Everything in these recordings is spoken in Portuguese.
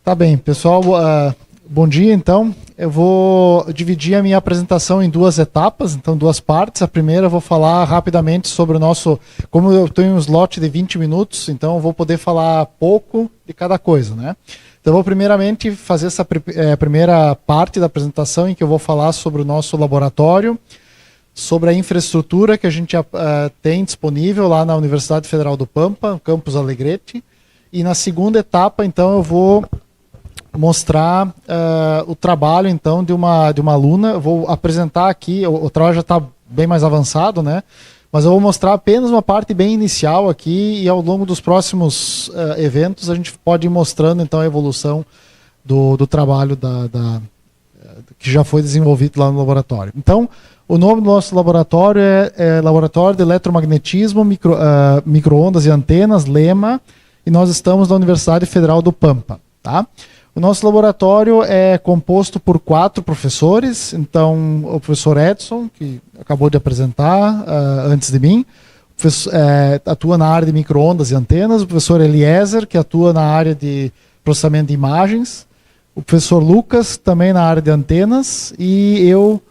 Tá bem, pessoal, bom dia. Então, eu vou dividir a minha apresentação em duas etapas, então duas partes. A primeira eu vou falar rapidamente sobre o nosso, como eu tenho um slot de 20 minutos, então eu vou poder falar pouco de cada coisa, né? Então eu vou primeiramente fazer essa primeira parte da apresentação em que eu vou falar sobre o nosso laboratório, sobre a infraestrutura que a gente tem disponível lá na Universidade Federal do Pampa, campus Alegrete. E na segunda etapa, então, eu vou mostrar o trabalho, então, de uma aluna. Eu vou apresentar aqui, o trabalho já está bem mais avançado, né? Mas eu vou mostrar apenas uma parte bem inicial aqui e ao longo dos próximos eventos a gente pode ir mostrando, então, a evolução do trabalho que já foi desenvolvido lá no laboratório. Então, o nome do nosso laboratório é Laboratório de Eletromagnetismo, Microondas e Antenas, LEMA, e nós estamos na Universidade Federal do Pampa. Tá? O nosso laboratório é composto por 4 professores, então o professor Edson, que acabou de apresentar antes de mim, atua na área de microondas e antenas, o professor Eliezer, que atua na área de processamento de imagens, o professor Lucas, também na área de antenas, e eu,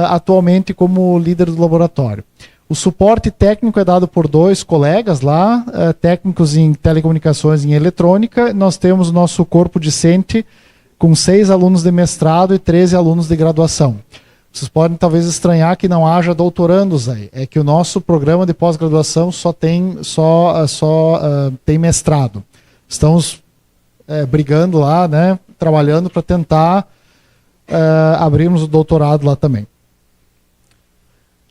atualmente como líder do laboratório. O suporte técnico é dado por 2 colegas lá, técnicos em telecomunicações e em eletrônica. Nós temos o nosso corpo discente com 6 alunos de mestrado e 13 alunos de graduação. Vocês podem talvez estranhar que não haja doutorandos aí. É que o nosso programa de pós-graduação só tem mestrado. Estamos brigando lá, né, trabalhando para tentar abrirmos o doutorado lá também.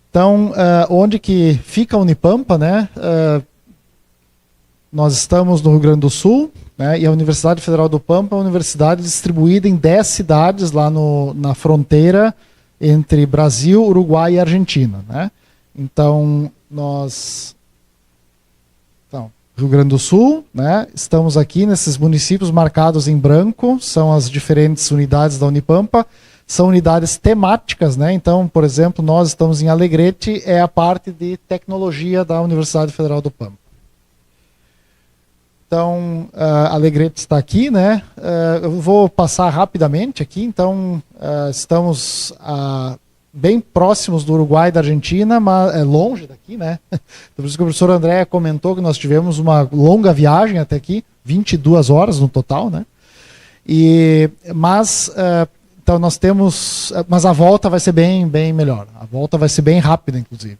Então, onde que fica a Unipampa, né? Nós estamos no Rio Grande do Sul, né? E a Universidade Federal do Pampa é uma universidade distribuída em 10 cidades lá na fronteira entre Brasil, Uruguai e Argentina, né? Então, Rio Grande do Sul, né? Estamos aqui nesses municípios marcados em branco, são as diferentes unidades da Unipampa. São unidades temáticas, né? Então, por exemplo, nós estamos em Alegrete, é a parte de tecnologia da Universidade Federal do Pampa. Então, Alegrete está aqui, né? Eu vou passar rapidamente aqui. Então, estamos bem próximos do Uruguai e da Argentina, mas é longe daqui, né? Por isso que o professor André comentou que nós tivemos uma longa viagem até aqui, 22 horas no total, né? Então nós temos, mas a volta vai ser bem melhor, a volta vai ser bem rápida, inclusive.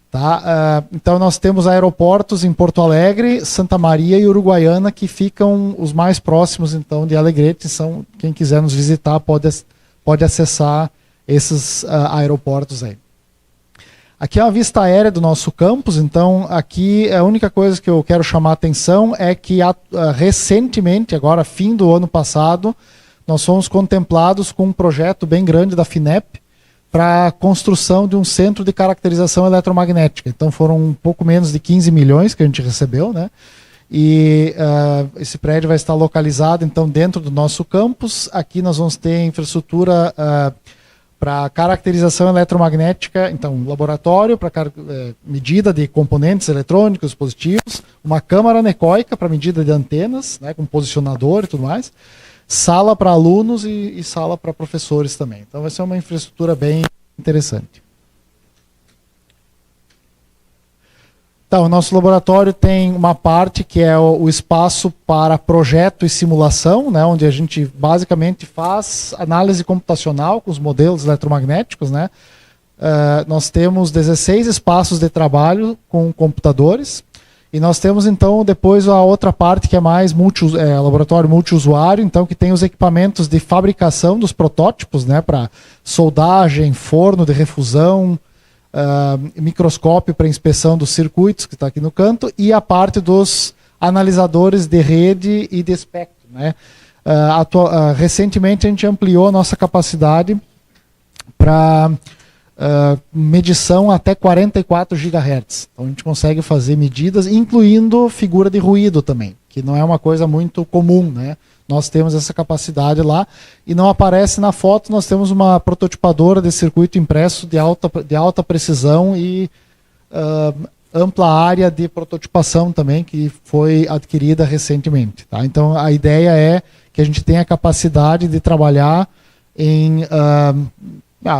Tá? Então nós temos aeroportos em Porto Alegre, Santa Maria e Uruguaiana, que ficam os mais próximos então de Alegrete. Quem quiser nos visitar pode acessar esses aeroportos aí. Aqui é uma vista aérea do nosso campus, então aqui a única coisa que eu quero chamar a atenção é que recentemente, agora fim do ano passado, nós fomos contemplados com um projeto bem grande da FINEP para a construção de um centro de caracterização eletromagnética. Então foram um pouco menos de 15 milhões que a gente recebeu, né? E esse prédio vai estar localizado então dentro do nosso campus. Aqui nós vamos ter infraestrutura para caracterização eletromagnética, então laboratório para medida de componentes eletrônicos, dispositivos, uma câmara anecoica para medida de antenas, né, com posicionador e tudo mais. Sala para alunos e sala para professores também. Então vai ser uma infraestrutura bem interessante. Então, o nosso laboratório tem uma parte que é o espaço para projeto e simulação, né, onde a gente basicamente faz análise computacional com os modelos eletromagnéticos, né. Nós temos 16 espaços de trabalho com computadores. E nós temos, então, depois a outra parte que é mais laboratório multiusuário, então, que tem os equipamentos de fabricação dos protótipos, né, para soldagem, forno de refusão, microscópio para inspeção dos circuitos, que está aqui no canto, e a parte dos analisadores de rede e de espectro, né. Recentemente a gente ampliou a nossa capacidade para medição até 44 GHz. Então a gente consegue fazer medidas, incluindo figura de ruído também, que não é uma coisa muito comum, né? Nós temos essa capacidade lá e não aparece na foto. Nós temos uma prototipadora de circuito impresso de alta precisão e ampla área de prototipação também, que foi adquirida recentemente. Tá? Então a ideia é que que a gente tem a capacidade de trabalhar em,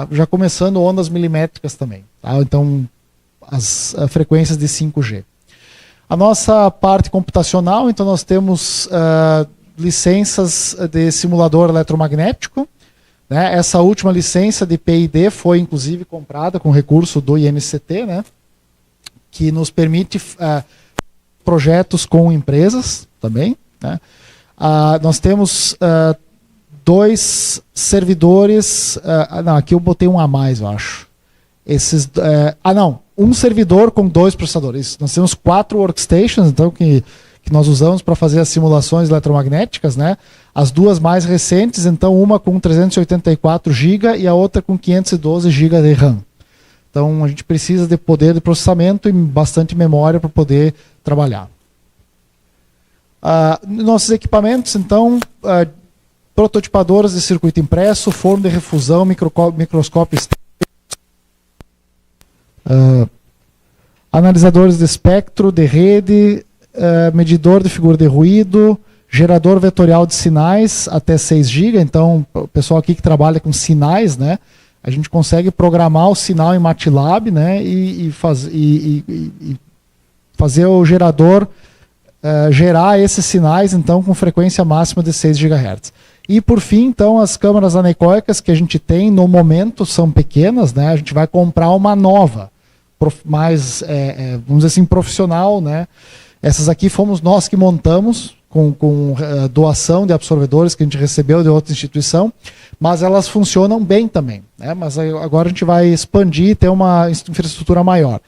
já começando ondas milimétricas também, tá? Então, as frequências de 5G. A nossa parte computacional, então nós temos licenças de simulador eletromagnético, né? Essa última licença de PID foi inclusive comprada com recurso do INCT, né? Que nos permite projetos com empresas também, né? Nós temos 2 servidores, não, aqui eu botei um a mais, eu acho. Um servidor com 2 processadores. Nós temos 4 workstations, então, que nós usamos para fazer as simulações eletromagnéticas, né? As 2 mais recentes, então uma com 384 GB e a outra com 512 GB de RAM. Então a gente precisa de poder de processamento e bastante memória para poder trabalhar. Nossos equipamentos, então, prototipadoras de circuito impresso, forno de refusão, microscópio externo, analisadores de espectro, de rede, medidor de figura de ruído, gerador vetorial de sinais até 6 GB. Então, o pessoal aqui que trabalha com sinais, né, a gente consegue programar o sinal em MATLAB, né, e fazer o gerador gerar esses sinais, então, com frequência máxima de 6 GHz. E, por fim, então, as câmaras anecoicas que a gente tem, no momento, são pequenas, né, a gente vai comprar uma nova, mais, vamos dizer assim, profissional, né. Essas aqui fomos nós que montamos, com doação de absorvedores que a gente recebeu de outra instituição, mas elas funcionam bem também, né? Mas agora a gente vai expandir e ter uma infraestrutura maior.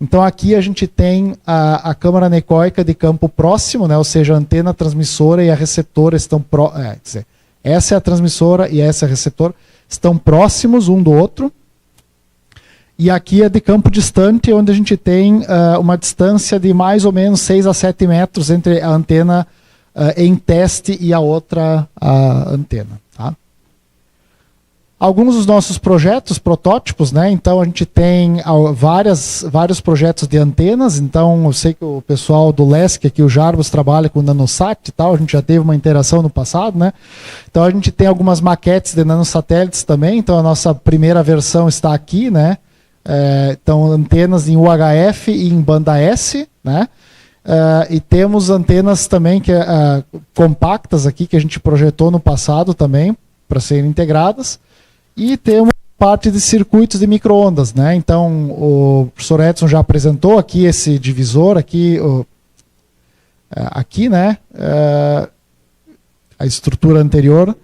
Então aqui a gente tem a câmara anecoica de campo próximo, né? Ou seja, a antena transmissora e a receptora estão quer dizer, essa é a transmissora e essa é a receptora, estão próximos um do outro. E aqui é de campo distante, onde a gente tem uma distância de mais ou menos 6 a 7 metros entre a antena em teste e a outra antena. Tá? Alguns dos nossos projetos, protótipos, né? Então a gente tem vários projetos de antenas. Então eu sei que o pessoal do LESC, aqui o Jarbas, trabalha com nanosat e tal, a gente já teve uma interação no passado, né? Então a gente tem algumas maquetes de nanosatélites também. Então a nossa primeira versão está aqui, né? Então antenas em UHF e em banda S, né? E temos antenas também compactas aqui que a gente projetou no passado também para serem integradas. E temos parte de circuitos de micro-ondas, né? Então o professor Edson já apresentou aqui esse divisor aqui, né? A estrutura anterior.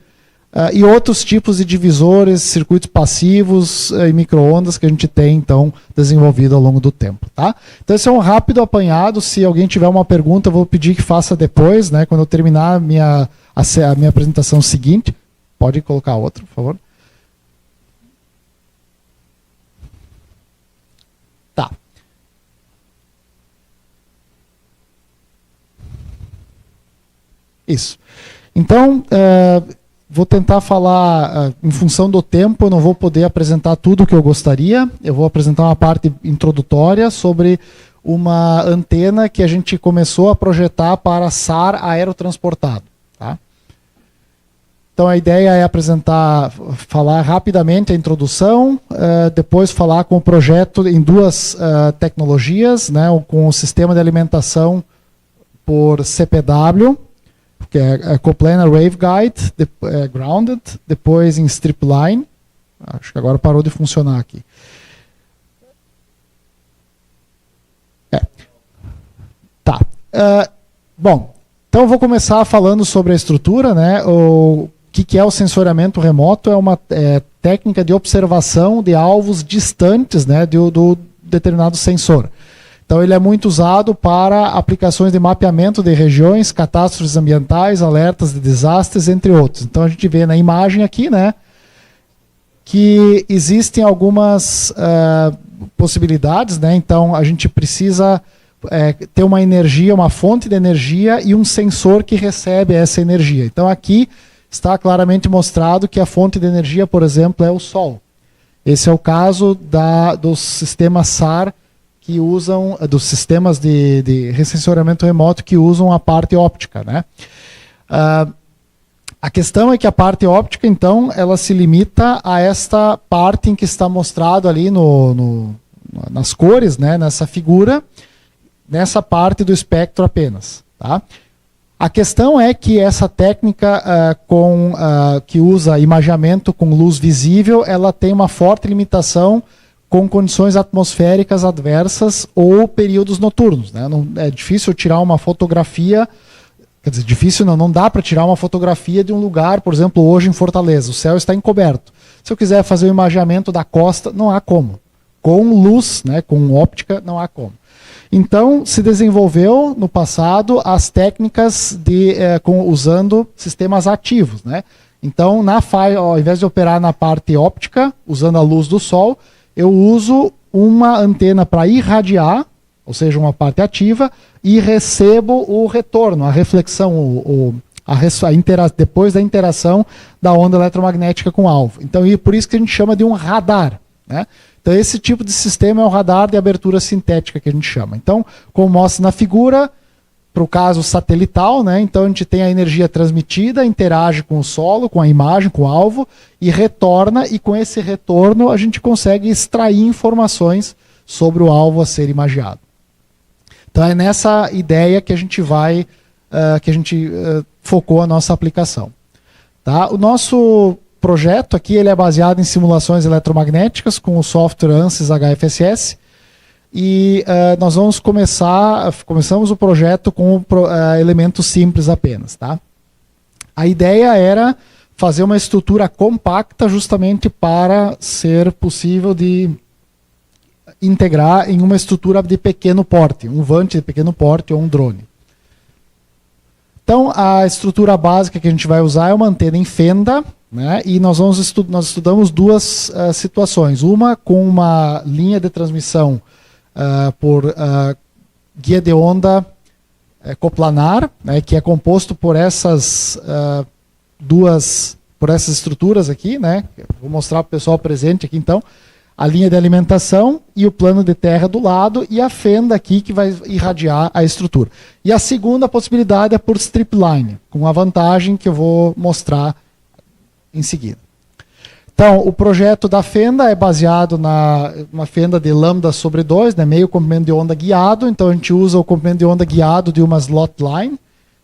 E outros tipos de divisores, circuitos passivos e micro-ondas que a gente tem, então, desenvolvido ao longo do tempo. Tá? Então, esse é um rápido apanhado. Se alguém tiver uma pergunta, eu vou pedir que faça depois, né, quando eu terminar a minha apresentação seguinte. Pode colocar outra, por favor. Tá. Isso. Então, vou tentar falar, em função do tempo, eu não vou poder apresentar tudo o que eu gostaria. Eu vou apresentar uma parte introdutória sobre uma antena que a gente começou a projetar para SAR aerotransportado. Tá? Então a ideia é falar rapidamente a introdução, depois falar com o projeto em 2 tecnologias, né, com o sistema de alimentação por CPW, que é Coplanar Waveguide, Grounded, depois em Stripline. Acho que agora parou de funcionar aqui. Tá. Bom, então eu vou começar falando sobre a estrutura, né? O que é o sensoriamento remoto? É uma técnica de observação de alvos distantes, né, do determinado sensor. Então ele é muito usado para aplicações de mapeamento de regiões, catástrofes ambientais, alertas de desastres, entre outros. Então a gente vê na imagem aqui, né, que existem algumas possibilidades, né? Então a gente precisa ter uma energia, uma fonte de energia e um sensor que recebe essa energia. Então aqui está claramente mostrado que a fonte de energia, por exemplo, é o Sol. Esse é o caso dos sistemas SAR que usam, dos sistemas de ressensoriamento remoto que usam a parte óptica, né? A questão é que a parte óptica, então, ela se limita a esta parte em que está mostrado ali nas cores, né, nessa figura, nessa parte do espectro apenas. Tá? A questão é que essa técnica que usa imageamento com luz visível, ela tem uma forte limitação com condições atmosféricas adversas ou períodos noturnos. Né? É difícil tirar uma fotografia, quer dizer, difícil não dá para tirar uma fotografia de um lugar, por exemplo, hoje em Fortaleza, o céu está encoberto. Se eu quiser fazer o imageamento da costa, não há como. Com luz, né, com óptica, não há como. Então, se desenvolveu no passado as técnicas usando sistemas ativos. Né? Então, ao invés de operar na parte óptica, usando a luz do sol, eu uso uma antena para irradiar, ou seja, uma parte ativa, e recebo o retorno, a reflexão, depois da interação da onda eletromagnética com o alvo. Então, por isso que a gente chama de um radar. Né? Então, esse tipo de sistema é o radar de abertura sintética que a gente chama. Então, como mostra na figura, para o caso satelital, né? Então a gente tem a energia transmitida, interage com o solo, com a imagem, com o alvo, e retorna, e com esse retorno a gente consegue extrair informações sobre o alvo a ser imagiado. Então é nessa ideia que a gente focou a nossa aplicação. Tá? O nosso projeto aqui ele é baseado em simulações eletromagnéticas com o software ANSYS HFSS, e nós começamos o projeto com elementos simples apenas. Tá? A ideia era fazer uma estrutura compacta justamente para ser possível de integrar em uma estrutura de pequeno porte, um vante de pequeno porte ou um drone. Então, a estrutura básica que a gente vai usar é uma antena em fenda, né? E nós estudamos duas situações. Uma com uma linha de transmissão por guia de onda coplanar, né? Que é composto por essas estruturas aqui, né? Vou mostrar para o pessoal presente aqui então. A linha de alimentação e o plano de terra do lado e a fenda aqui que vai irradiar a estrutura. E a segunda possibilidade é por stripline, com a vantagem que eu vou mostrar em seguida. Então, o projeto da fenda é baseado numa fenda de lambda sobre 2, né, meio comprimento de onda guiado. Então, a gente usa o comprimento de onda guiado de uma slot line,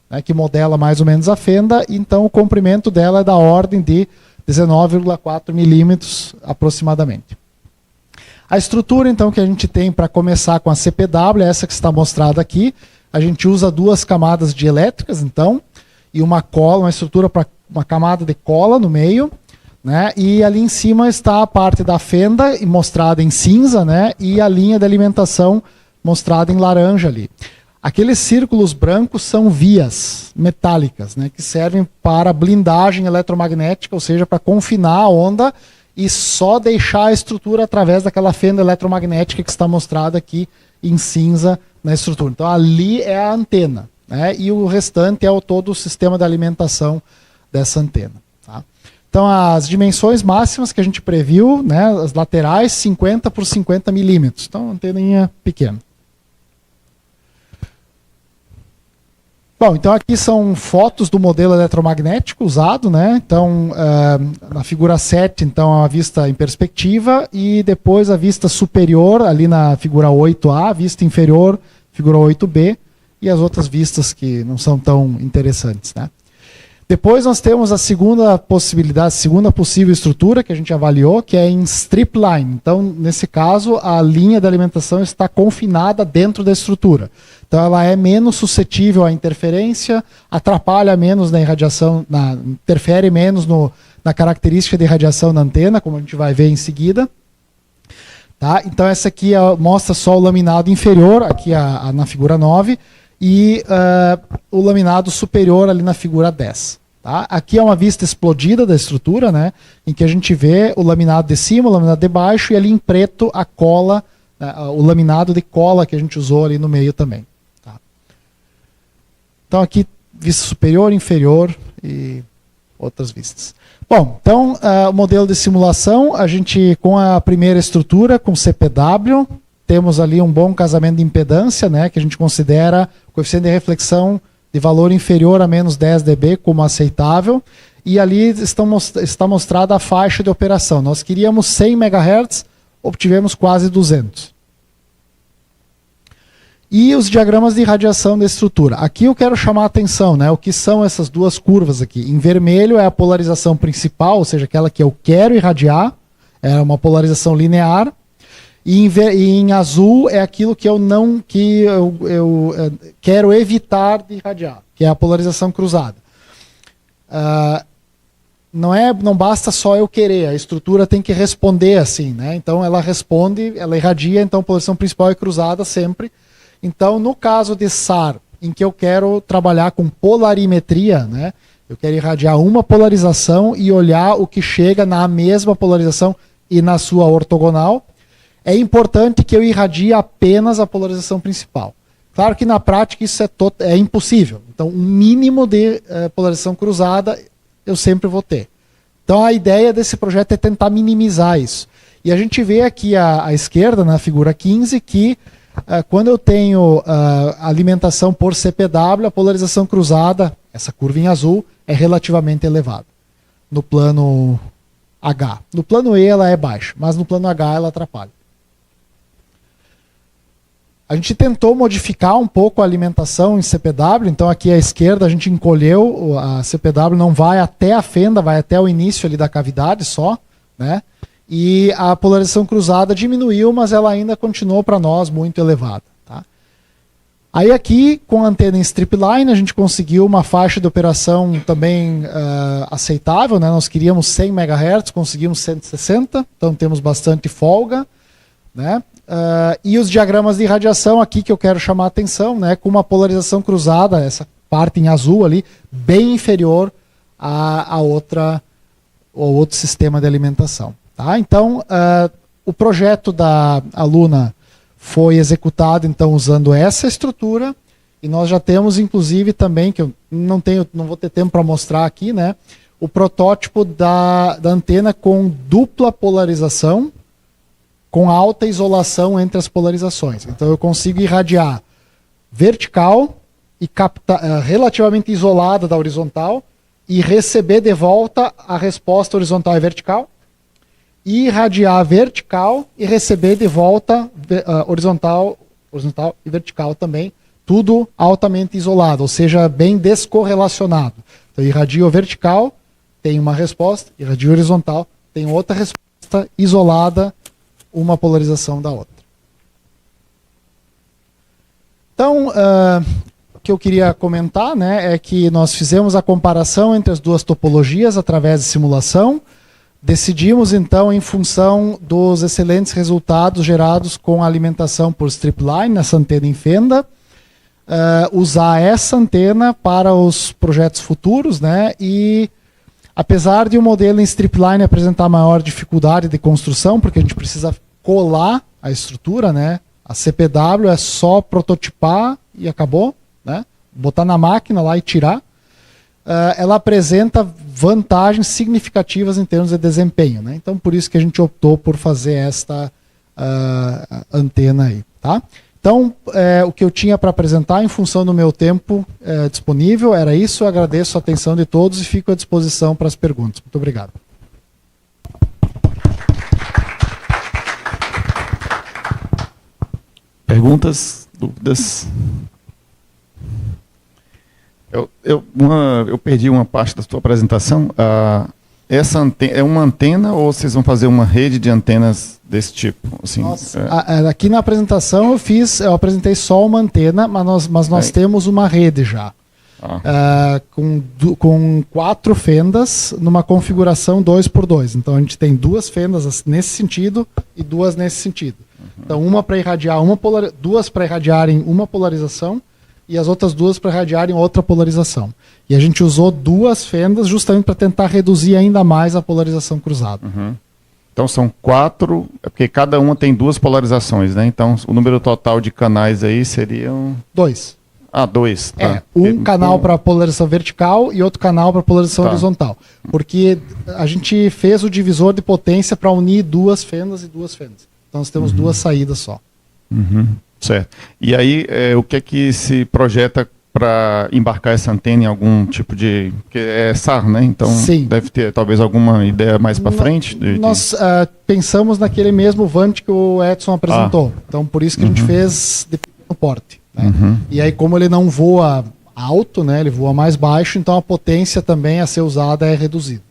né, que modela mais ou menos a fenda. Então, o comprimento dela é da ordem de 19,4 milímetros aproximadamente. A estrutura, então, que a gente tem para começar com a CPW, é essa que está mostrada aqui. A gente usa duas camadas de elétricas, então, e uma cola, uma estrutura para uma camada de cola no meio, né? E ali em cima está a parte da fenda, mostrada em cinza, né? E a linha de alimentação mostrada em laranja ali. Aqueles círculos brancos são vias metálicas, né? Que servem para blindagem eletromagnética, ou seja, para confinar a onda e só deixar a estrutura através daquela fenda eletromagnética que está mostrada aqui em cinza na estrutura. Então ali é a antena, né? E o restante é todo o sistema de alimentação dessa antena. Tá? Então as dimensões máximas que a gente previu, né, as laterais 50 por 50 milímetros. Então uma anteninha pequena. Bom, então aqui são fotos do modelo eletromagnético usado, né? Então, na figura 7, então, a vista em perspectiva, e depois a vista superior, ali na figura 8A, a vista inferior, figura 8B, e as outras vistas que não são tão interessantes, né? Depois nós temos a segunda possibilidade, a segunda possível estrutura que a gente avaliou, que é em strip line. Então, nesse caso, a linha de alimentação está confinada dentro da estrutura. Então, ela é menos suscetível à interferência, atrapalha menos na irradiação, interfere menos na característica de irradiação da antena, como a gente vai ver em seguida. Tá? Então, essa aqui mostra só o laminado inferior, aqui na figura 9, e o laminado superior ali na figura 10. Tá? Aqui é uma vista explodida da estrutura, né, em que a gente vê o laminado de cima, o laminado de baixo, e ali em preto a cola, o laminado de cola que a gente usou ali no meio também. Tá? Então aqui vista superior, inferior e outras vistas. Bom, então o modelo de simulação, a gente com a primeira estrutura, com CPW, temos ali um bom casamento de impedância, né, que a gente considera o coeficiente de reflexão de de valor inferior a menos 10 dB como aceitável, e ali está mostrada a faixa de operação. Nós queríamos 100 MHz, obtivemos quase 200. E os diagramas de irradiação da estrutura. Aqui eu quero chamar a atenção, né? O que são essas duas curvas aqui? Em vermelho é a polarização principal, ou seja, aquela que eu quero irradiar, é uma polarização linear. E em azul é aquilo que eu quero evitar de irradiar, que é a polarização cruzada. Não basta só eu querer, a estrutura tem que responder assim, né? Então ela responde, ela irradia, então a polarização principal é cruzada sempre. Então, no caso de SAR, em que eu quero trabalhar com polarimetria, né? Eu quero irradiar uma polarização e olhar o que chega na mesma polarização e na sua ortogonal, é importante que eu irradie apenas a polarização principal. Claro que na prática isso é impossível. Então, um mínimo de polarização cruzada eu sempre vou ter. Então, a ideia desse projeto é tentar minimizar isso. E a gente vê aqui à esquerda, na figura 15, que quando eu tenho alimentação por CPW, a polarização cruzada, essa curva em azul, é relativamente elevada. No plano H. No plano E ela é baixa, mas no plano H ela atrapalha. A gente tentou modificar um pouco a alimentação em CPW, então aqui à esquerda a gente encolheu, a CPW não vai até a fenda, vai até o início ali da cavidade só, né? E a polarização cruzada diminuiu, mas ela ainda continuou para nós muito elevada. Tá? Aí aqui, com a antena em strip line, a gente conseguiu uma faixa de operação também aceitável, né? Nós queríamos 100 MHz, conseguimos 160, então temos bastante folga, né? E os diagramas de irradiação aqui que eu quero chamar a atenção, né? Com uma polarização cruzada, essa parte em azul ali, bem inferior ao outro sistema de alimentação. Tá? Não o projeto da aluna foi executado então usando essa estrutura e nós já temos inclusive também, que eu não vou ter tempo para mostrar aqui, né, o protótipo da antena com dupla polarização, com alta isolação entre as polarizações. Então eu consigo irradiar vertical e captar relativamente isolada da horizontal e receber de volta a resposta horizontal e vertical, e irradiar vertical e receber de volta horizontal e vertical também, tudo altamente isolado, ou seja, bem descorrelacionado. Então, irradio vertical, tem uma resposta, irradio horizontal, tem outra resposta isolada, uma polarização da outra. Então, o que eu queria comentar, né, é que nós fizemos a comparação entre as duas topologias através de simulação. Decidimos, então, em função dos excelentes resultados gerados com a alimentação por strip line, nessa antena em fenda, usar essa antena para os projetos futuros, né? E apesar de o modelo em strip line apresentar maior dificuldade de construção, porque a gente precisa colar a estrutura, né? A CPW é só prototipar e acabou, né? Botar na máquina lá e tirar. Ela apresenta vantagens significativas em termos de desempenho, né? Então, por isso que a gente optou por fazer esta antena aí, tá? Então, o que eu tinha para apresentar em função do meu tempo disponível era isso. Eu agradeço a atenção de todos e fico à disposição para as perguntas. Muito obrigado. Perguntas? Dúvidas? Eu perdi uma parte da sua apresentação. Essa antena, é uma antena ou vocês vão fazer uma rede de antenas desse tipo? Assim, Nossa, aqui na apresentação eu apresentei só uma antena, mas nós temos uma rede já. Com 4 fendas numa configuração 2x2. Então a gente tem 2 fendas nesse sentido e 2 nesse sentido. Então uma para irradiar duas para irradiarem uma polarização e as outras 2 para irradiarem outra polarização. E a gente usou 2 fendas justamente para tentar reduzir ainda mais a polarização cruzada. Então são 4, porque cada uma tem 2 polarizações, né? Então o número total de canais aí seriam... 2. 2. Tá. Um canal para polarização vertical e outro canal para polarização horizontal. Porque a gente fez o divisor de potência para unir 2 fendas e 2 fendas. Então nós temos 2 saídas só. Certo. E aí, o que é que se projeta para embarcar essa antena em algum tipo de... que é SAR, né? Então Sim. deve ter talvez alguma ideia mais para frente? Nós pensamos naquele mesmo VANT que o Edson apresentou. Então por isso que a gente fez de pequeno porte. Né? E aí como ele não voa alto, né? Ele voa mais baixo, então a potência também a ser usada é reduzida.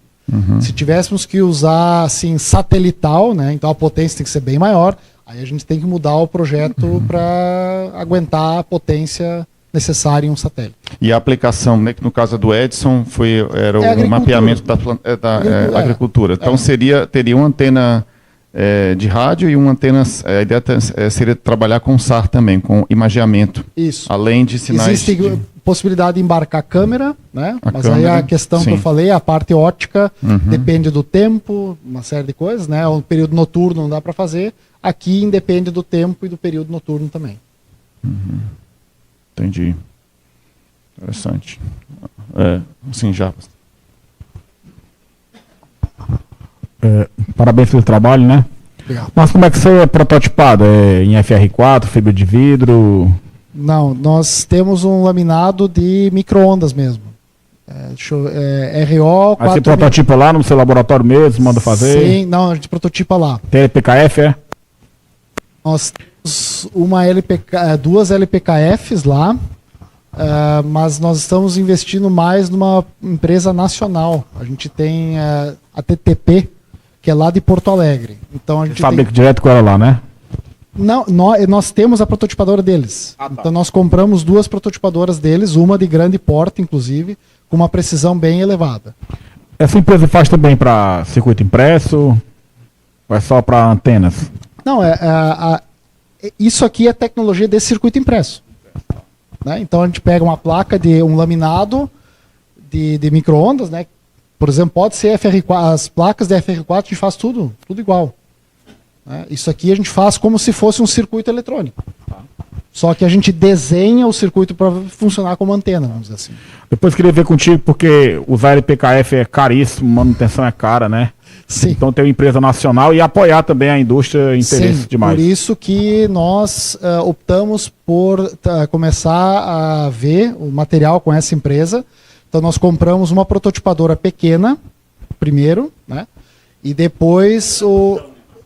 Se tivéssemos que usar assim satelital, né? Então a potência tem que ser bem maior. Aí a gente tem que mudar o projeto para aguentar a potência necessária em um satélite. E a aplicação, né, que no caso do Edson era o mapeamento da agricultura. Então teria uma antena de rádio e uma antena, a ideia seria trabalhar com SAR também, com imageamento. Isso. Além de sinais... Existe possibilidade de embarcar câmera, né? Mas câmera, aí a questão que eu falei, a parte ótica, depende do tempo, uma série de coisas, né? O período noturno não dá para fazer. Aqui independe do tempo e do período noturno também. Entendi. Interessante. Sim, já. Parabéns pelo trabalho, né? Obrigado. Mas como é que você é prototipado? É em FR4, fibra de vidro? Não, nós temos um laminado de micro-ondas mesmo. RO... Aí você prototipa lá no seu laboratório mesmo, manda fazer? Sim, não, a gente prototipa lá. Tem LPKF, é? Nós temos duas LPKFs lá, mas nós estamos investindo mais numa empresa nacional. A gente tem a TTP, que é lá de Porto Alegre. Então a gente fabrica direto com ela lá, né? Não, nós temos a prototipadora deles. Tá. Então nós compramos duas prototipadoras deles, uma de grande porte, inclusive, com uma precisão bem elevada. Essa empresa faz também para circuito impresso? Ou é só para antenas? Não, isso aqui é tecnologia de circuito impresso. Né? Então a gente pega uma placa de um laminado de micro-ondas, né? Por exemplo, pode ser FR4, as placas de FR4 a gente faz tudo igual. Né? Isso aqui a gente faz como se fosse um circuito eletrônico. Só que a gente desenha o circuito para funcionar como antena, vamos dizer assim. Depois queria ver contigo, porque usar LPKF é caríssimo, manutenção é cara, né? Sim. Então ter uma empresa nacional e apoiar também a indústria interesse demais. Por isso que nós optamos por começar a ver o material com essa empresa. Então nós compramos uma prototipadora pequena, primeiro, né? E depois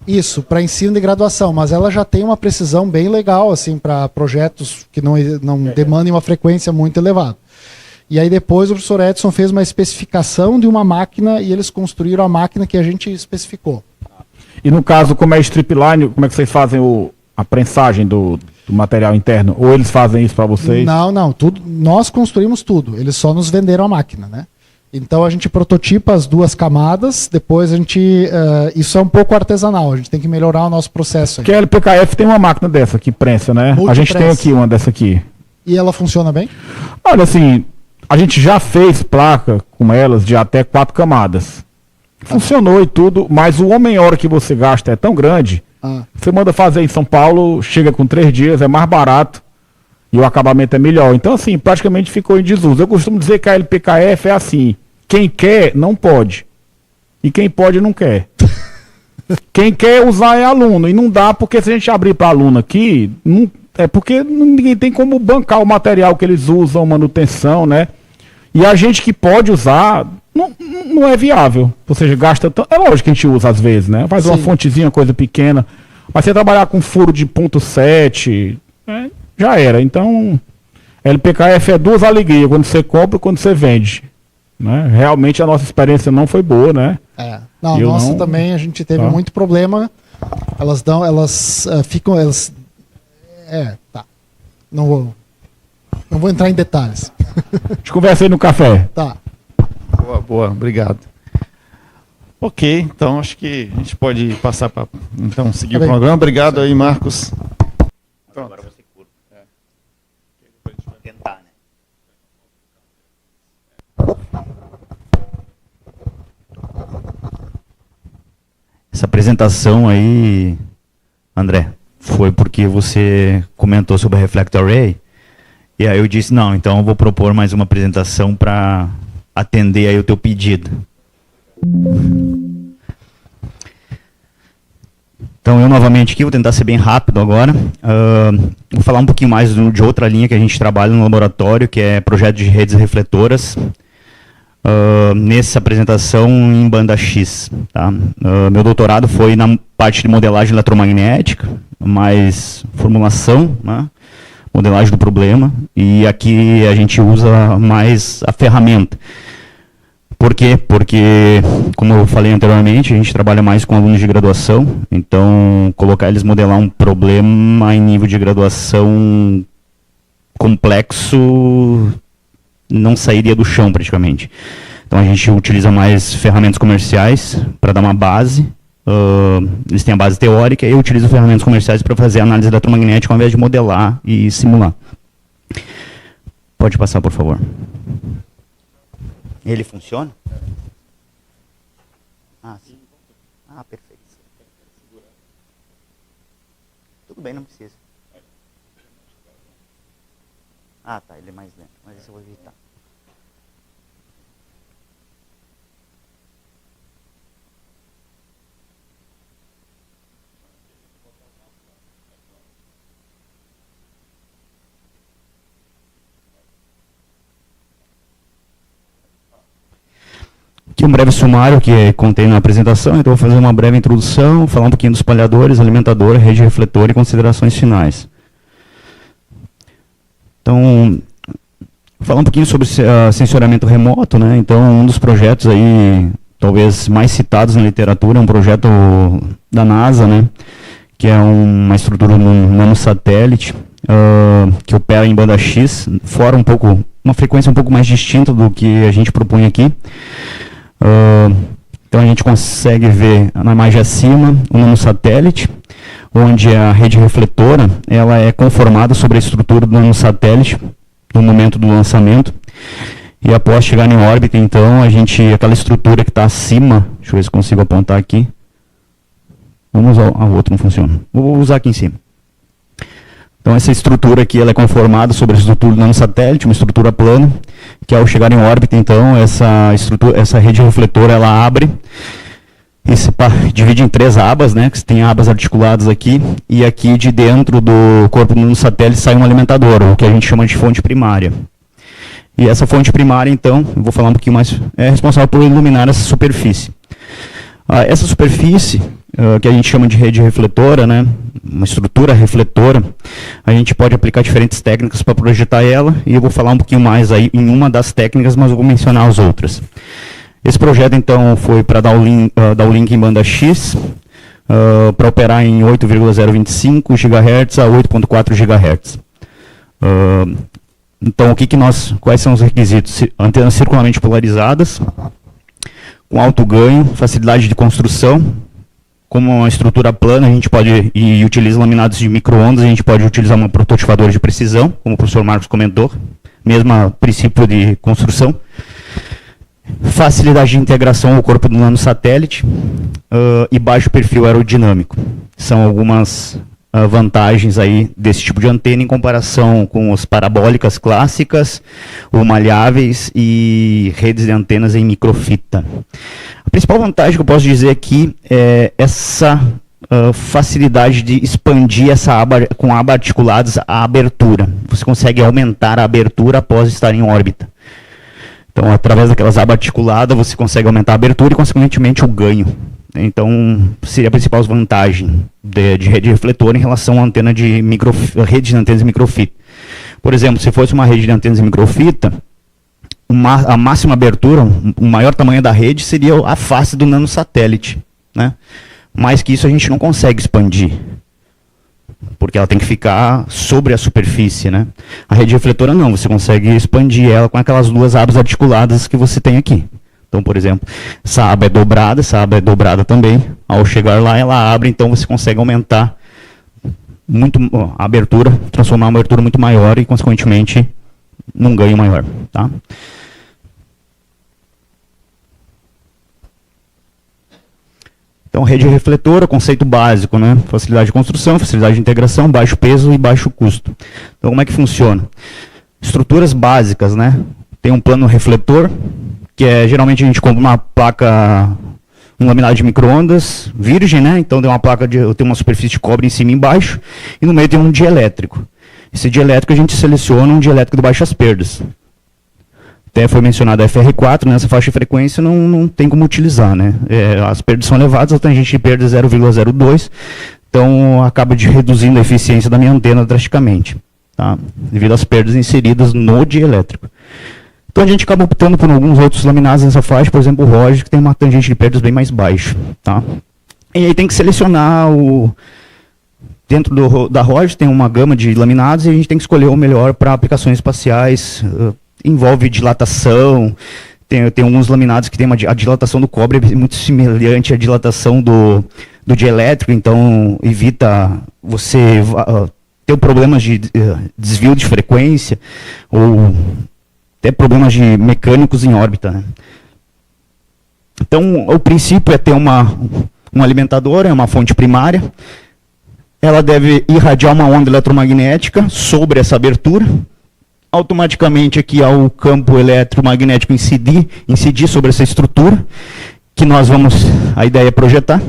isso, para ensino de graduação, mas ela já tem uma precisão bem legal, assim, para projetos que não demandem uma frequência muito elevada. E aí depois o professor Edson fez uma especificação de uma máquina e eles construíram a máquina que a gente especificou. E no caso, como é stripline, como é que vocês fazem a prensagem do material interno? Ou eles fazem isso para vocês? Não, nós construímos tudo, eles só nos venderam a máquina, né? Então a gente prototipa as duas camadas, depois a gente... isso é um pouco artesanal, a gente tem que melhorar o nosso processo. Porque a LPKF tem uma máquina dessa que prensa, né? A gente tem aqui uma dessa aqui. E ela funciona bem? Olha, assim, a gente já fez placa com elas de até 4 camadas. Funcionou e tudo, mas o homem-hora que você gasta é tão grande, você manda fazer em São Paulo, chega com 3 dias, é mais barato. E o acabamento é melhor. Então, assim, praticamente ficou em desuso. Eu costumo dizer que a LPKF é assim. Quem quer, não pode. E quem pode, não quer. Quem quer usar é aluno. E não dá, porque se a gente abrir para aluno aqui, é porque ninguém tem como bancar o material que eles usam, manutenção, né? E a gente que pode usar, não é viável. Ou seja, gasta... É lógico que a gente usa às vezes, né? Faz uma fontezinha, coisa pequena. Mas você trabalhar com furo de 0,7... já era. Então, LPKF é duas alegrias, quando você compra e quando você vende. Né? Realmente a nossa experiência não foi boa, né? Não, nossa também, a gente teve muito problema. Elas ficam... tá. Não vou entrar em detalhes. A gente conversa aí no café. Tá. Boa, obrigado. Ok, então acho que a gente pode passar para seguir o programa. Obrigado aí, Marcos. Agora você curta. Vou tentar, né? Essa apresentação aí, André, foi porque você comentou sobre a Reflector Array. E aí eu disse, não, então eu vou propor mais uma apresentação para atender aí o teu pedido. Então, eu novamente aqui, vou tentar ser bem rápido agora. Vou falar um pouquinho mais de outra linha que a gente trabalha no laboratório, que é projeto de redes refletoras. Nessa apresentação em banda X. Tá? Meu doutorado foi na parte de modelagem eletromagnética, mais formulação, né? Modelagem do problema, e aqui a gente usa mais a ferramenta. Por quê? Porque, como eu falei anteriormente, a gente trabalha mais com alunos de graduação, então colocar eles modelar um problema em nível de graduação complexo não sairia do chão praticamente. Então a gente utiliza mais ferramentas comerciais para dar uma base. Eles têm a base teórica e eu utilizo ferramentas comerciais para fazer análise eletromagnética ao invés de modelar e simular. Pode passar, por favor. Ele funciona? Ah, sim. Ah, perfeito. Tudo bem, não precisa. Ah, tá, ele é mais lento, mas esse eu vou evitar. Aqui um breve sumário que contém na apresentação, então vou fazer uma breve introdução, falar um pouquinho dos espalhadores, alimentador, rede refletor e considerações finais. Então, falar um pouquinho sobre sensoriamento remoto, né? Então, um dos projetos aí, talvez mais citados na literatura, é um projeto da NASA, né? Que é uma estrutura nanosatélite, que opera em banda X, fora um pouco, uma frequência um pouco mais distinta do que a gente propõe aqui. Então a gente consegue ver na imagem acima o nanosatélite, onde a rede refletora ela é conformada sobre a estrutura do nanosatélite no momento do lançamento, e após chegar em órbita, então aquela estrutura que está acima, deixa eu ver se consigo apontar aqui, vamos usar o outro, não funciona, vou usar aqui em cima. Então essa estrutura aqui ela é conformada sobre a estrutura do nanosatélite, uma estrutura plana, que ao chegar em órbita, então, essa rede refletora ela abre e se divide em 3 abas, né, que tem abas articuladas aqui, e aqui de dentro do corpo do nanosatélite sai um alimentador, o que a gente chama de fonte primária. E essa fonte primária, então, eu vou falar um pouquinho mais, é responsável por iluminar essa superfície. Essa superfície, que a gente chama de rede refletora, né, uma estrutura refletora, a gente pode aplicar diferentes técnicas para projetar ela, e eu vou falar um pouquinho mais aí em uma das técnicas, mas eu vou mencionar as outras. Esse projeto, então, foi para dar o link em banda X, para operar em 8,025 GHz a 8,4 GHz. Então, quais são os requisitos? Antenas circularmente polarizadas, com alto ganho, facilidade de construção. Como uma estrutura plana, a gente pode, e utiliza laminados de micro-ondas, a gente pode utilizar uma prototipadora de precisão, como o professor Marcos comentou, mesmo princípio de construção. Facilidade de integração ao corpo do nanosatélite e baixo perfil aerodinâmico. São algumas vantagens aí desse tipo de antena em comparação com as parabólicas clássicas, ou malháveis e redes de antenas em microfita. A principal vantagem que eu posso dizer aqui é essa facilidade de expandir essa aba com aba articuladas a abertura. Você consegue aumentar a abertura após estar em órbita. Então, através daquelas abas articuladas, você consegue aumentar a abertura e, consequentemente, o ganho. Então, seria a principal vantagem de rede refletora em relação à antena de rede de antenas de microfita. Por exemplo, se fosse uma rede de antenas de microfita, a máxima abertura, o maior tamanho da rede seria a face do nanosatélite, né? Mais que isso a gente não consegue expandir, porque ela tem que ficar sobre a superfície, né? A rede refletora não, você consegue expandir ela com aquelas 2 abas articuladas que você tem aqui. Então, por exemplo, essa aba é dobrada também. Ao chegar lá, ela abre, então você consegue aumentar muito a abertura, transformar uma abertura muito maior e, consequentemente, num ganho maior, tá? Então, rede refletora, conceito básico, né? Facilidade de construção, facilidade de integração, baixo peso e baixo custo. Então, como é que funciona? Estruturas básicas, né? Tem um plano refletor, que geralmente a gente compra uma placa um laminado de micro-ondas virgem, né? Então tem uma placa tem uma superfície de cobre em cima e embaixo, e no meio tem um dielétrico. Esse dielétrico a gente seleciona um dielétrico de baixas perdas. Até foi mencionado a FR4, nessa faixa de frequência não tem como utilizar, né? As perdas são elevadas, a tangente de perda é 0,02, então acaba reduzindo a eficiência da minha antena drasticamente, tá? Devido às perdas inseridas no dielétrico. Então a gente acaba optando por alguns outros laminados nessa faixa, por exemplo o Roger, que tem uma tangente de perdas bem mais baixa, tá? E aí tem que selecionar dentro da Roger tem uma gama de laminados e a gente tem que escolher o melhor para aplicações espaciais. Envolve dilatação, tem alguns laminados que tem a dilatação do cobre é muito semelhante à dilatação do dielétrico, então evita você ter problemas de desvio de frequência ou até problemas mecânicos em órbita, né? Então o princípio é ter um alimentador, é uma fonte primária, ela deve irradiar uma onda eletromagnética sobre essa abertura. Automaticamente aqui ao campo eletromagnético incidir sobre essa estrutura, que a ideia é projetar.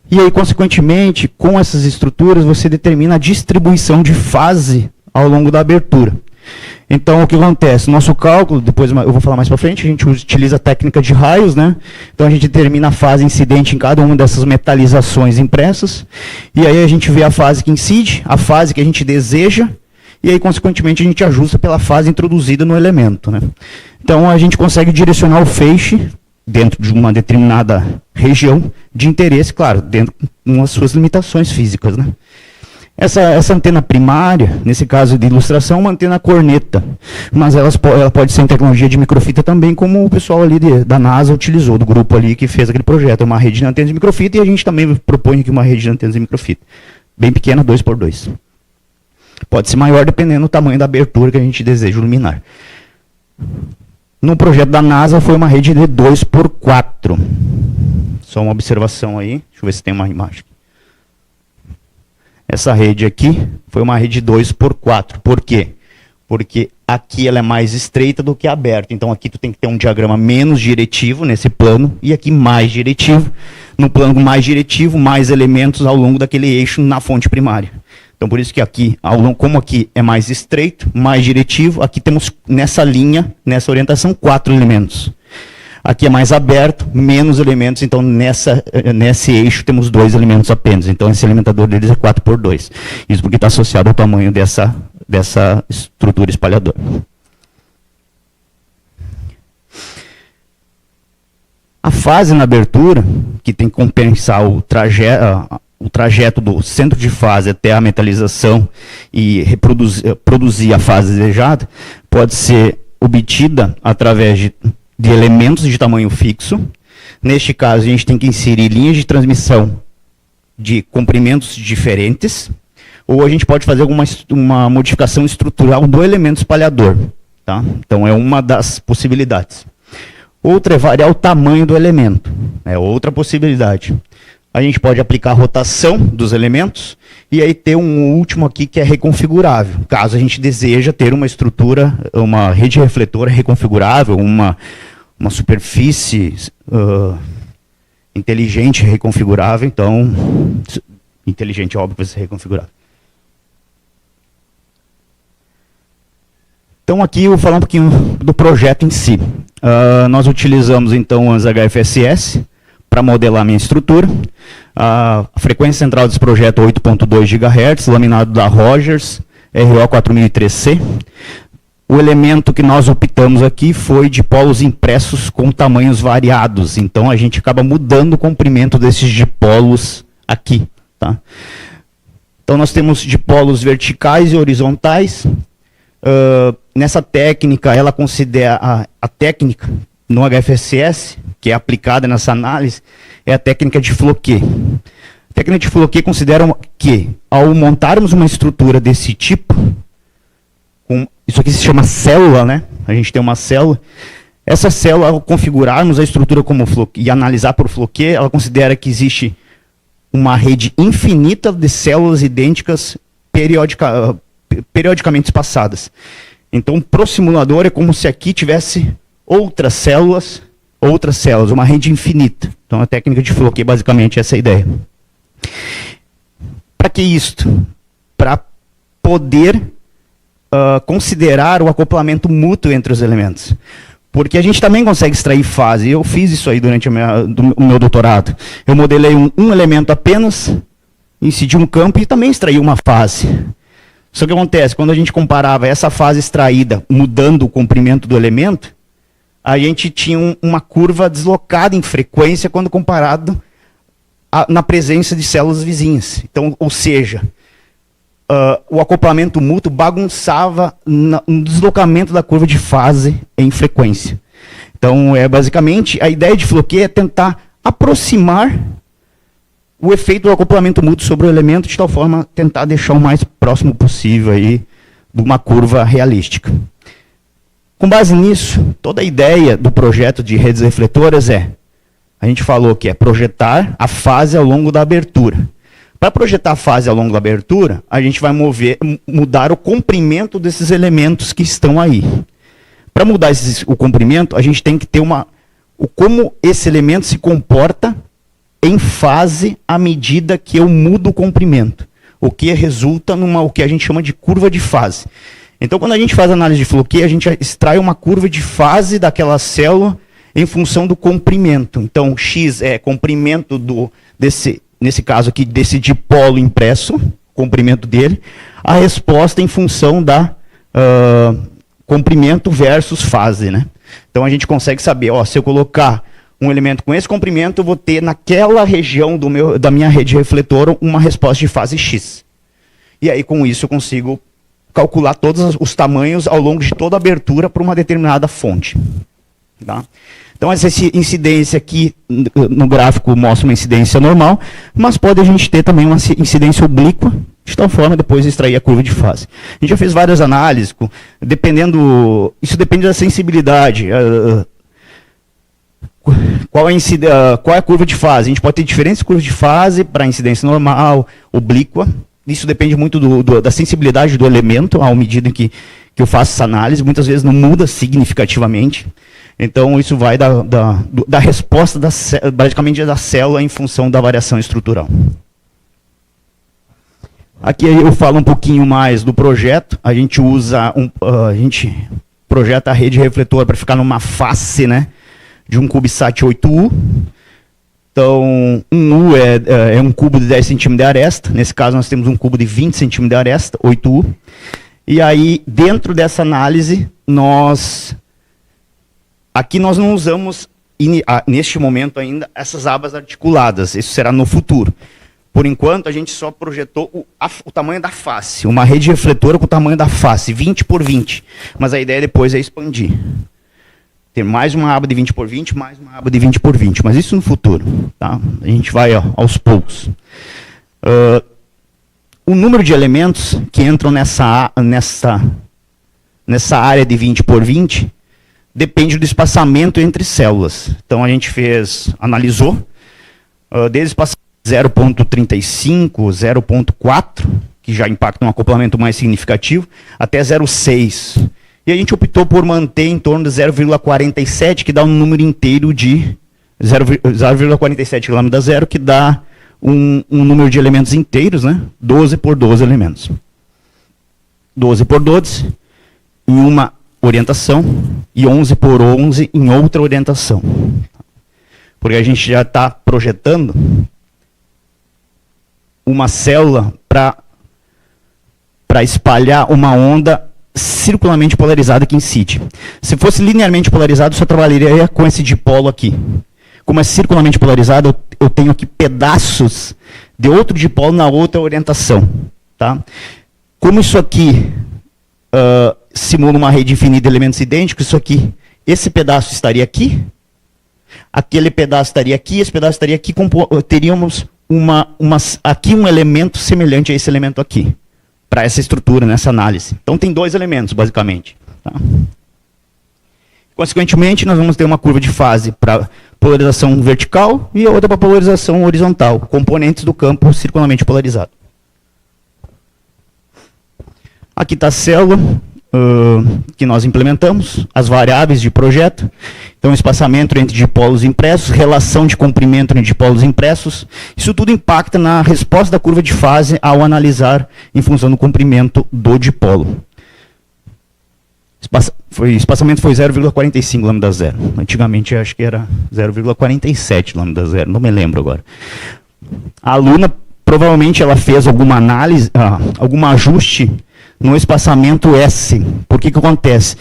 E aí, consequentemente, com essas estruturas, você determina a distribuição de fase ao longo da abertura. Então, o que acontece? Nosso cálculo, depois eu vou falar mais para frente, a gente utiliza a técnica de raios, né? Então, a gente determina a fase incidente em cada uma dessas metalizações impressas, e aí a gente vê a fase que incide, a fase que a gente deseja, e aí, consequentemente, a gente ajusta pela fase introduzida no elemento, né? Então, a gente consegue direcionar o feixe dentro de uma determinada região de interesse, claro, dentro com as suas limitações físicas, né? Essa antena primária, nesse caso de ilustração, é uma antena corneta, mas ela pode ser em tecnologia de microfita também, como o pessoal ali da NASA utilizou, do grupo ali que fez aquele projeto. É uma rede de antenas de microfita e a gente também propõe aqui uma rede de antenas de microfita. Bem pequena, 2x2. Pode ser maior dependendo do tamanho da abertura que a gente deseja iluminar. No projeto da NASA foi uma rede de 2x4. Só uma observação aí. Deixa eu ver se tem uma imagem. Essa rede aqui foi uma rede 2x4. Por quê? Porque aqui ela é mais estreita do que aberta. Então aqui tu tem que ter um diagrama menos diretivo nesse plano e aqui mais diretivo. No plano mais diretivo, mais elementos ao longo daquele eixo na fonte primária. Então, por isso que aqui, como aqui é mais estreito, mais diretivo, aqui temos nessa linha, nessa orientação, 4 elementos. Aqui é mais aberto, menos elementos, então nesse eixo temos 2 elementos apenas. Então, esse alimentador deles é 4x2. Isso porque está associado ao tamanho dessa estrutura espalhadora. A fase na abertura, que tem que compensar o trajeto do centro de fase até a metalização e produzir a fase desejada, pode ser obtida através de elementos de tamanho fixo. Neste caso, a gente tem que inserir linhas de transmissão de comprimentos diferentes, ou a gente pode fazer uma modificação estrutural do elemento espalhador. Tá? Então, é uma das possibilidades. Outra é variar o tamanho do elemento. É outra possibilidade. A gente pode aplicar a rotação dos elementos e aí ter um último aqui que é reconfigurável. Caso a gente deseja ter uma estrutura, uma rede refletora reconfigurável, uma superfície inteligente reconfigurável, então, inteligente, óbvio, vai ser reconfigurável. Então aqui eu vou falar um pouquinho do projeto em si. Nós utilizamos então as HFSS para modelar a minha estrutura. A frequência central desse projeto é 8.2 GHz, laminado da Rogers, RO4003C. O elemento que nós optamos aqui foi de polos impressos com tamanhos variados. Então a gente acaba mudando o comprimento desses dipolos aqui. Tá? Então nós temos dipolos verticais e horizontais. Nessa técnica, ela considera a técnica no HFSS, que é aplicada nessa análise, é a técnica de Floquet. A técnica de Floquet considera que, ao montarmos uma estrutura desse tipo, isso aqui se chama célula, né? A gente tem uma célula. Essa célula, ao configurarmos a estrutura como Floquet e analisar por Floquet, ela considera que existe uma rede infinita de células idênticas periodicamente espaçadas. Então, pro simulador é como se aqui tivesse outras células, outras células, uma rede infinita. Então a técnica de Floquet basicamente é essa a ideia. Para que isto? Para poder considerar o acoplamento mútuo entre os elementos. Porque a gente também consegue extrair fase. Eu fiz isso aí durante o meu doutorado. Eu modelei um elemento apenas, incidi um campo e também extraí uma fase. Só que acontece, quando a gente comparava essa fase extraída, mudando o comprimento do elemento, a gente tinha uma curva deslocada em frequência quando comparado na presença de células vizinhas. Então, ou seja, o acoplamento mútuo bagunçava no deslocamento da curva de fase em frequência. Então, basicamente, a ideia de Floquet é tentar aproximar o efeito do acoplamento mútuo sobre o elemento, de tal forma tentar deixar o mais próximo possível aí de uma curva realística. Com base nisso, toda a ideia do projeto de redes refletoras a gente falou que é projetar a fase ao longo da abertura. Para projetar a fase ao longo da abertura, a gente vai mudar o comprimento desses elementos que estão aí. Para mudar o comprimento, a gente tem que ter como esse elemento se comporta em fase à medida que eu mudo o comprimento, o que resulta o que a gente chama de curva de fase. Então, quando a gente faz análise de Floquet, a gente extrai uma curva de fase daquela célula em função do comprimento. Então, X é comprimento nesse caso aqui, desse dipolo impresso, comprimento dele, a resposta em função da comprimento versus fase, né? Então, a gente consegue saber, se eu colocar um elemento com esse comprimento, eu vou ter naquela região da minha rede refletora uma resposta de fase X. E aí, com isso, eu consigo calcular todos os tamanhos ao longo de toda a abertura para uma determinada fonte. Tá? Então, essa incidência aqui no gráfico mostra uma incidência normal, mas pode a gente ter também uma incidência oblíqua, de tal forma depois extrair a curva de fase. A gente já fez várias análises, isso depende da sensibilidade. Qual é a curva de fase? A gente pode ter diferentes curvas de fase para incidência normal, oblíqua. Isso depende muito da sensibilidade do elemento, à medida que eu faço essa análise. Muitas vezes não muda significativamente. Então, isso vai da resposta, basicamente, da célula em função da variação estrutural. Aqui eu falo um pouquinho mais do projeto. A gente projeta a rede refletora para ficar numa face, né, de um CubeSat 8U. Então, um U é um cubo de 10 centímetros de aresta. Nesse caso, nós temos um cubo de 20 centímetros de aresta, 8U. E aí, dentro dessa análise, aqui nós não usamos, neste momento ainda, essas abas articuladas. Isso será no futuro. Por enquanto, a gente só projetou o tamanho da face. Uma rede refletora com o tamanho da face, 20 por 20. Mas a ideia depois é expandir. Ter mais uma aba de 20 por 20, mais uma aba de 20 por 20. Mas isso no futuro. Tá? A gente vai aos poucos. O número de elementos que entram nessa área de 20 por 20 depende do espaçamento entre células. Então a gente analisou, desde espaçamento 0,35, 0,4, que já impacta um acoplamento mais significativo, até 0,6. E a gente optou por manter em torno de 0,47, que dá um número inteiro de 0,47 lambda 0, que dá um número de elementos inteiros, né? 12 por 12 elementos. 12 por 12 em uma orientação e 11 por 11 em outra orientação. Porque a gente já está projetando uma célula para espalhar uma onda circularmente polarizada que incide. Se fosse linearmente polarizado, só trabalharia com esse dipolo aqui. Como é circularmente polarizado, eu tenho aqui pedaços de outro dipolo na outra orientação. Tá? Como isso aqui simula uma rede infinita de elementos idênticos, esse pedaço estaria aqui, aquele pedaço estaria aqui, esse pedaço estaria aqui, teríamos aqui um elemento semelhante a esse elemento aqui, para essa estrutura, nessa análise. Então tem dois elementos, basicamente. Tá? Consequentemente, nós vamos ter uma curva de fase para polarização vertical e outra para polarização horizontal, componentes do campo circularmente polarizado. Aqui está a célula. que nós implementamos, as variáveis de projeto, então espaçamento entre dipolos impressos, relação de comprimento entre dipolos impressos, isso tudo impacta na resposta da curva de fase ao analisar em função do comprimento do dipolo. Espaçamento foi 0,45 lambda zero. Antigamente acho que era 0,47 lambda zero, não me lembro agora. A aluna provavelmente ela fez alguma análise, algum ajuste no espaçamento S. Por que acontece?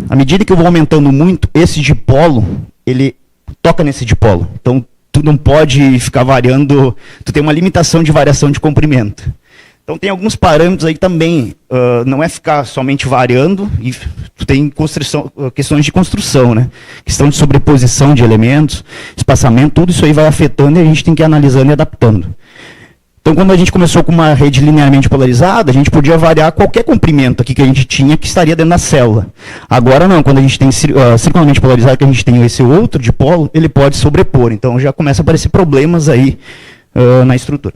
À medida que eu vou aumentando muito, esse dipolo, ele toca nesse dipolo. Então, tu não pode ficar variando, tu tem uma limitação de variação de comprimento. Então, tem alguns parâmetros aí também, não é ficar somente variando, e tu tem questões de construção, né? Questão de sobreposição de elementos, espaçamento, tudo isso aí vai afetando e a gente tem que ir analisando e adaptando. Então, quando a gente começou com uma rede linearmente polarizada, a gente podia variar qualquer comprimento aqui que a gente tinha que estaria dentro da célula. Agora não, quando a gente tem circularmente polarizado, que a gente tem esse outro dipolo, ele pode sobrepor. Então, já começa a aparecer problemas aí na estrutura.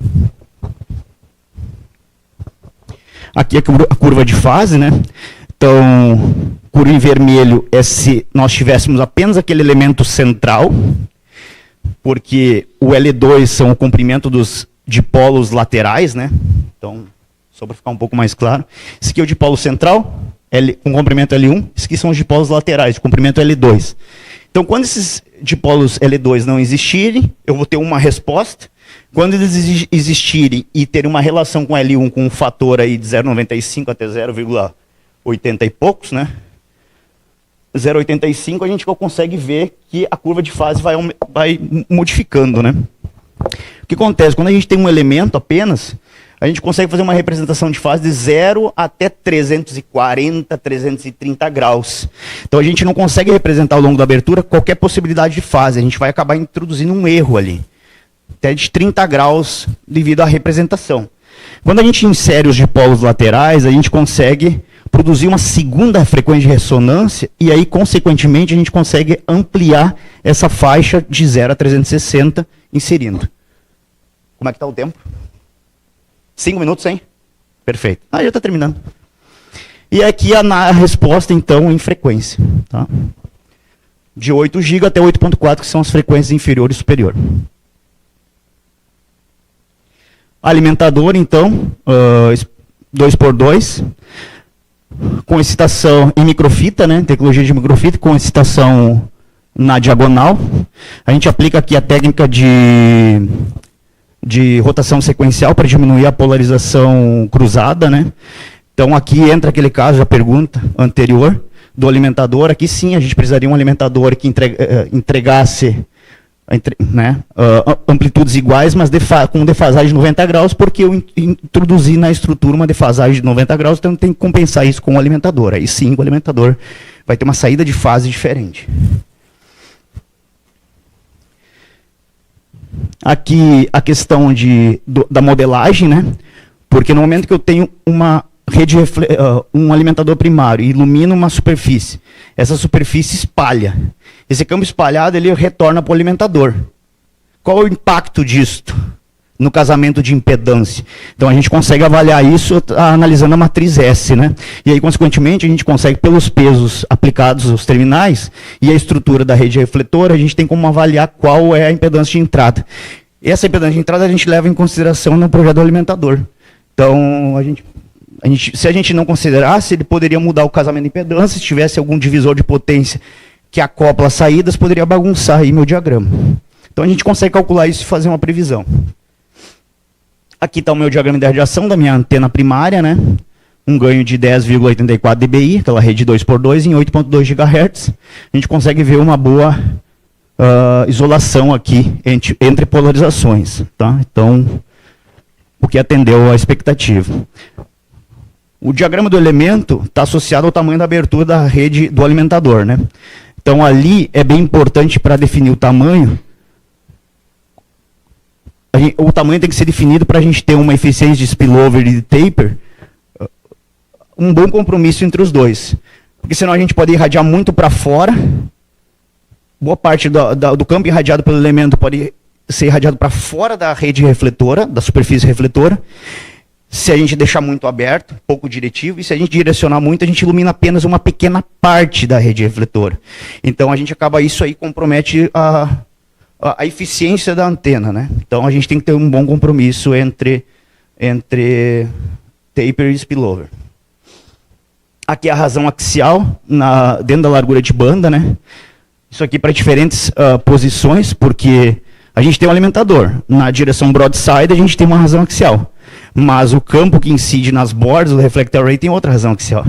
Aqui é a curva de fase, né? Então, curva em vermelho é se nós tivéssemos apenas aquele elemento central, porque o L2 são o comprimento dos dipolos laterais, né? Então, só para ficar um pouco mais claro. Esse aqui é o dipolo central, com comprimento L1. Esses aqui são os dipolos laterais, de comprimento L2. Então, quando esses dipolos L2 não existirem, eu vou ter uma resposta. Quando eles existirem e terem uma relação com L1 com um fator aí de 0,95 até 0,80 e poucos, né? 0,85 a gente consegue ver que a curva de fase vai modificando, né? O que acontece? Quando a gente tem um elemento apenas, a gente consegue fazer uma representação de fase de 0 até 340, 330 graus. Então a gente não consegue representar ao longo da abertura qualquer possibilidade de fase. A gente vai acabar introduzindo um erro ali. Até de 30 graus devido à representação. Quando a gente insere os dipolos laterais, a gente consegue produzir uma segunda frequência de ressonância e aí, consequentemente, a gente consegue ampliar essa faixa de 0 a 360 inserindo. Como é que está o tempo? 5 minutos, hein? Perfeito. Já está terminando. E aqui a resposta, então, em frequência. Tá? De 8 GB até 8.4, que são as frequências inferior e superior. Alimentador, então, 2x2, com excitação em microfita, né? Tecnologia de microfita, com excitação na diagonal. A gente aplica aqui a técnica de rotação sequencial para diminuir a polarização cruzada, né? Então aqui entra aquele caso, a pergunta anterior do alimentador. Aqui sim a gente precisaria de um alimentador que entregasse amplitudes iguais, mas com defasagem de 90 graus, porque eu introduzi na estrutura uma defasagem de 90 graus, então tem que compensar isso com o alimentador. Aí sim o alimentador vai ter uma saída de fase diferente. Aqui a questão da modelagem, né? Porque no momento que eu tenho uma rede, um alimentador primário e ilumina uma superfície, essa superfície espalha. Esse campo espalhado ele retorna para o alimentador. Qual é o impacto disto no casamento de impedância? Então a gente consegue avaliar isso analisando a matriz S, né? E aí, consequentemente, a gente consegue, pelos pesos aplicados aos terminais e a estrutura da rede refletora, a gente tem como avaliar qual é a impedância de entrada. Essa impedância de entrada a gente leva em consideração no projeto do alimentador. Então, se a gente não considerasse, ele poderia mudar o casamento de impedância, se tivesse algum divisor de potência que acopla as saídas, poderia bagunçar aí meu diagrama. Então a gente consegue calcular isso e fazer uma previsão. Aqui está o meu diagrama de radiação da minha antena primária, né? Um ganho de 10,84 dBi, aquela rede 2x2 em 8.2 GHz. A gente consegue ver uma boa isolação aqui entre polarizações, tá? Então, o que atendeu à expectativa. O diagrama do elemento está associado ao tamanho da abertura da rede do alimentador, né? Então, ali é bem importante para definir o tamanho. O tamanho tem que ser definido para a gente ter uma eficiência de spillover e de taper, um bom compromisso entre os dois. Porque senão a gente pode irradiar muito para fora, boa parte do campo irradiado pelo elemento pode ser irradiado para fora da rede refletora, da superfície refletora. se a gente deixar muito aberto, pouco diretivo, e se a gente direcionar muito, a gente ilumina apenas uma pequena parte da rede refletora. Então a gente acaba, isso aí compromete a eficiência da antena, né? Então a gente tem que ter um bom compromisso entre taper e spillover. Aqui é a razão axial, dentro da largura de banda, né? Isso aqui para diferentes posições, porque a gente tem um alimentador. Na direção broadside a gente tem uma razão axial. Mas o campo que incide nas bordas, o reflector array, tem outra razão axial.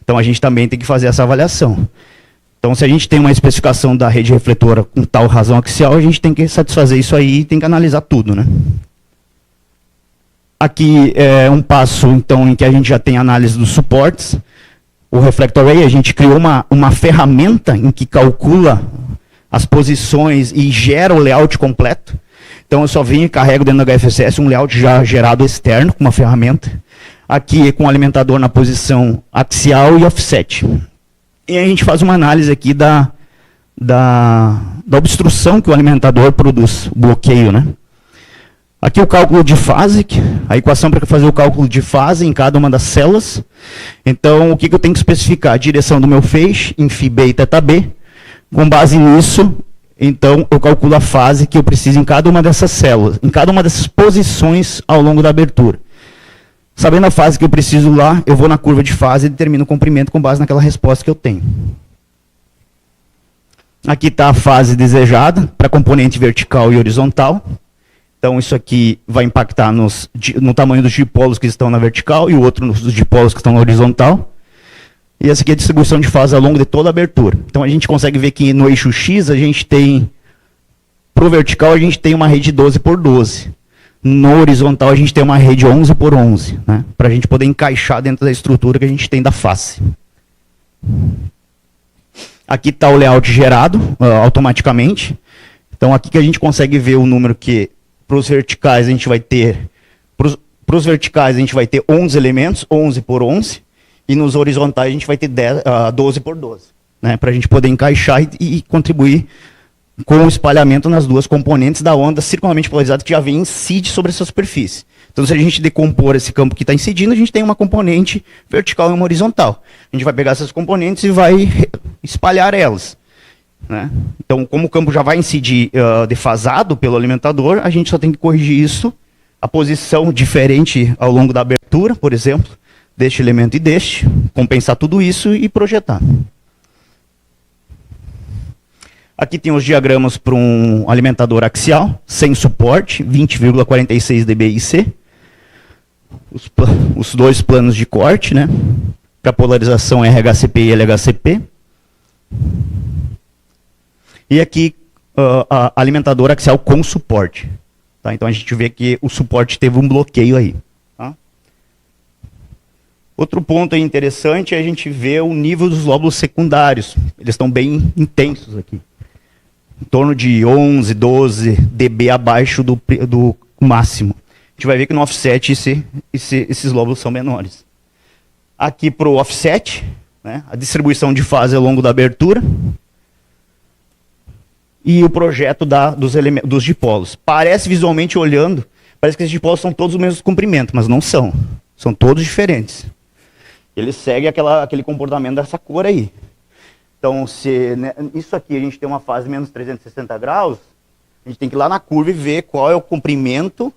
Então a gente também tem que fazer essa avaliação. Então se a gente tem uma especificação da rede refletora com tal razão axial, a gente tem que satisfazer isso aí e tem que analisar tudo, né? Aqui é um passo, então, em que a gente já tem análise dos suportes. O reflector array, a gente criou uma ferramenta em que calcula as posições e gera o layout completo. Então eu só venho e carrego dentro do HFSS um layout já gerado externo com uma ferramenta. Aqui com o alimentador na posição axial e offset. E a gente faz uma análise aqui da obstrução que o alimentador produz, o bloqueio, né? Aqui o cálculo de fase, a equação para fazer o cálculo de fase em cada uma das células. Então o que eu tenho que especificar? A direção do meu feixe em φB e θB. Com base nisso, então, eu calculo a fase que eu preciso em cada uma dessas células, em cada uma dessas posições ao longo da abertura. Sabendo a fase que eu preciso lá, eu vou na curva de fase e determino o comprimento com base naquela resposta que eu tenho. Aqui está a fase desejada para componente vertical e horizontal. Então, isso aqui vai impactar no tamanho dos dipolos que estão na vertical e o outro nos dipolos que estão na horizontal. E essa aqui é a distribuição de fase ao longo de toda a abertura. Então a gente consegue ver que no eixo X a gente tem, para o vertical a gente tem uma rede 12 por 12. No horizontal a gente tem uma rede 11 por 11, né? Para a gente poder encaixar dentro da estrutura que a gente tem da face. Aqui está o layout gerado automaticamente. Então aqui que a gente consegue ver o número que para os verticais a gente vai ter, para os verticais a gente vai ter 11 elementos, 11 por 11. E nos horizontais a gente vai ter 12 por 12, né, para a gente poder encaixar e contribuir com o espalhamento nas duas componentes da onda circularmente polarizada que já vem incide sobre essa superfície. Então se a gente decompor esse campo que está incidindo, a gente tem uma componente vertical e uma horizontal. A gente vai pegar essas componentes e vai espalhar elas, né? Então como o campo já vai incidir defasado pelo alimentador, a gente só tem que corrigir isso, a posição diferente ao longo da abertura, por exemplo, deste elemento e deste, compensar tudo isso e projetar. Aqui tem os diagramas para um alimentador axial, sem suporte, 20,46 dBIC. Os dois planos de corte, né? Para polarização RHCP e LHCP. E aqui, alimentador axial com suporte. Tá? Então a gente vê que o suporte teve um bloqueio aí. Outro ponto interessante é a gente ver o nível dos lóbulos secundários. Eles estão bem intensos aqui. Em torno de 11, 12 dB abaixo do máximo. A gente vai ver que no offset esses lóbulos são menores. Aqui para o offset, né, a distribuição de fase ao longo da abertura. E o projeto dos dipolos. Parece visualmente olhando, parece que esses dipolos são todos o mesmo comprimento, mas não são. São todos diferentes. Ele segue aquele comportamento dessa cor aí. Então, isso aqui a gente tem uma fase menos 360 graus, a gente tem que ir lá na curva e ver qual é o comprimento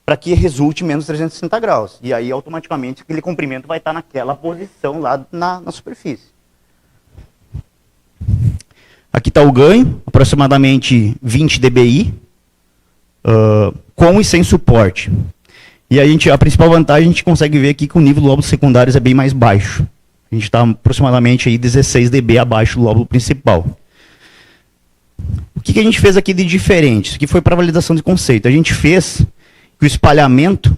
para que resulte menos 360 graus. E aí, automaticamente, aquele comprimento vai estar naquela posição lá na superfície. Aqui está o ganho, aproximadamente 20 dBi, com e sem suporte. E a principal vantagem a gente consegue ver aqui que o nível do lóbulo secundário é bem mais baixo. A gente está aproximadamente aí 16 dB abaixo do lóbulo principal. O que a gente fez aqui de diferente? Isso aqui foi para validação de conceito. A gente fez que o espalhamento,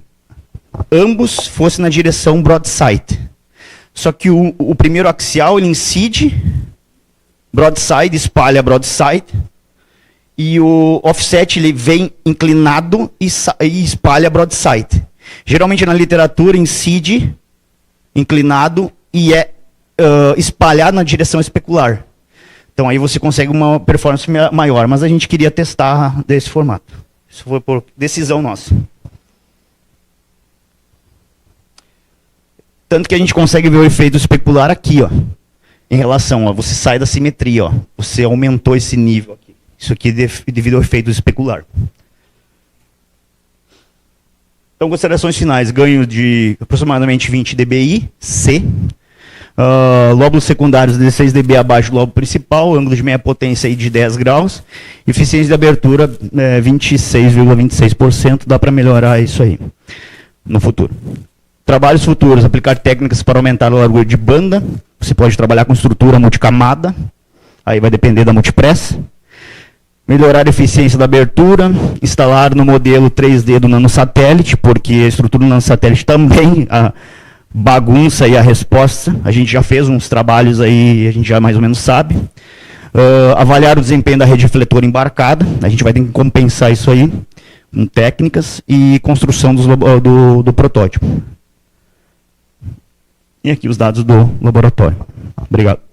ambos fossem na direção broadside. Só que o primeiro axial ele incide broadside, espalha broadside. E o offset ele vem inclinado e espalha broadside. Geralmente na literatura incide, inclinado e é espalhado na direção especular. Então aí você consegue uma performance maior, mas a gente queria testar desse formato. Isso foi por decisão nossa. Tanto que a gente consegue ver o efeito especular aqui, ó. Em relação, ó, você sai da simetria, ó. Você aumentou esse nível aqui. Isso aqui devido ao efeito especular. Então, considerações finais. Ganho de aproximadamente 20 dBi, C. Lóbulos secundários 16 dB abaixo do lóbulo principal. Ângulo de meia potência aí de 10 graus. Eficiência de abertura 26,26%. Dá para melhorar isso aí no futuro. Trabalhos futuros. Aplicar técnicas para aumentar a largura de banda. Você pode trabalhar com estrutura multicamada. Aí vai depender da multipress. Melhorar a eficiência da abertura, instalar no modelo 3D do nanosatélite, porque a estrutura do nanosatélite também bagunça aí a resposta. A gente já fez uns trabalhos aí, a gente já mais ou menos sabe. Avaliar o desempenho da rede refletora embarcada, a gente vai ter que compensar isso aí com técnicas e construção do protótipo. E aqui os dados do laboratório. Obrigado.